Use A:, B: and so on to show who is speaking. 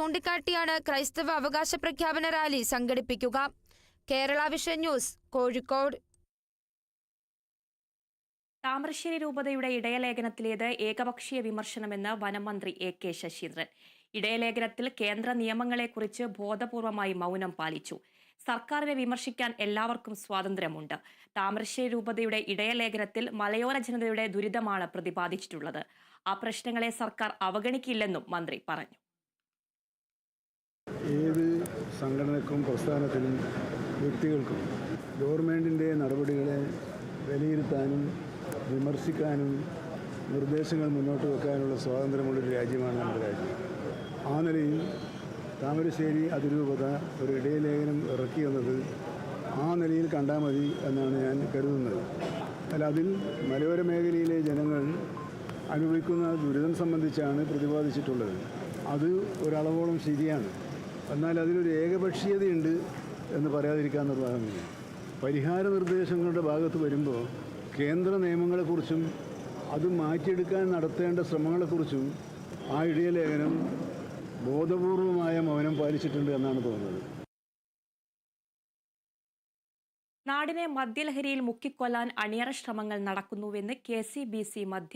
A: ചൂണ്ടിക്കാട്ടിയാണ് ക്രൈസ്തവ അവകാശ പ്രഖ്യാപന റാലി സംഘടിപ്പിക്കുക. Kerala vision news, Kozhikode.
B: താമരശ്ശേരി രൂപതയുടെ ഇടയലേഖനത്തിലേത് ഏകപക്ഷീയ വിമർശനമെന്ന് വനമന്ത്രി എ.കെ. ശശീന്ദ്രൻ. ഇടയലേഖനത്തിൽ കേന്ദ്ര നിയമങ്ങളെക്കുറിച്ച് ബോധപൂർവമായി മൗനം പാലിച്ചു. സർക്കാരിനെ വിമർശിക്കാൻ എല്ലാവർക്കും സ്വാതന്ത്ര്യമുണ്ട്. താമരശ്ശേരി രൂപതയുടെ ഇടയലേഖനത്തിൽ മലയോര ജനതയുടെ ദുരിതമാണ് പ്രതിപാദിച്ചിട്ടുള്ളത്. ആ പ്രശ്നങ്ങളെ സർക്കാർ അവഗണിക്കില്ലെന്നും മന്ത്രി പറഞ്ഞു.
C: ഏത് സംഘടനക്കും പ്രസ്ഥാനത്തിനും വ്യക്തികൾക്കും ഗവൺമെൻറ്റിൻ്റെ നടപടികളെ വിലയിരുത്താനും വിമർശിക്കാനും നിർദ്ദേശങ്ങൾ മുന്നോട്ട് വെക്കാനുള്ള സ്വാതന്ത്ര്യമുള്ളൊരു രാജ്യമാണ് നമ്മുടെ രാജ്യം. ആ നിലയിൽ താമരശ്ശേരി അതിരൂപത ഒരു ഇടയലേഖനം ഇറക്കി വന്നത് ആ നിലയിൽ കണ്ടാൽ മതി എന്നാണ് ഞാൻ കരുതുന്നത്. അല്ല, അതിൽ മലയോര മേഖലയിലെ ജനങ്ങൾ അനുഭവിക്കുന്ന ദുരിതം സംബന്ധിച്ചാണ് പ്രതിപാദിച്ചിട്ടുള്ളത്. അത് ഒരളവോളം ശരിയാണ്. എന്നാൽ അതിനൊരു ഏകപക്ഷീയതയുണ്ട് എന്ന് പറയാതിരിക്കാൻ നിർവാഹമില്ല. പരിഹാര നിർദ്ദേശങ്ങളുടെ ഭാഗത്ത് വരുമ്പോൾ കേന്ദ്ര നിയമങ്ങളെക്കുറിച്ചും അത് മാറ്റിയെടുക്കാൻ നടത്തേണ്ട ശ്രമങ്ങളെക്കുറിച്ചും ആ ഇടയലേഖനം ബോധപൂർവമായ മൗനം പാലിച്ചിട്ടുണ്ട് എന്നാണ് തോന്നുന്നത്.
B: നാടിനെ മദ്യലഹരിയിൽ മുക്കിക്കൊല്ലാൻ അണിയറ ശ്രമങ്ങൾ നടക്കുന്നുവെന്ന് KCBC മദ്യ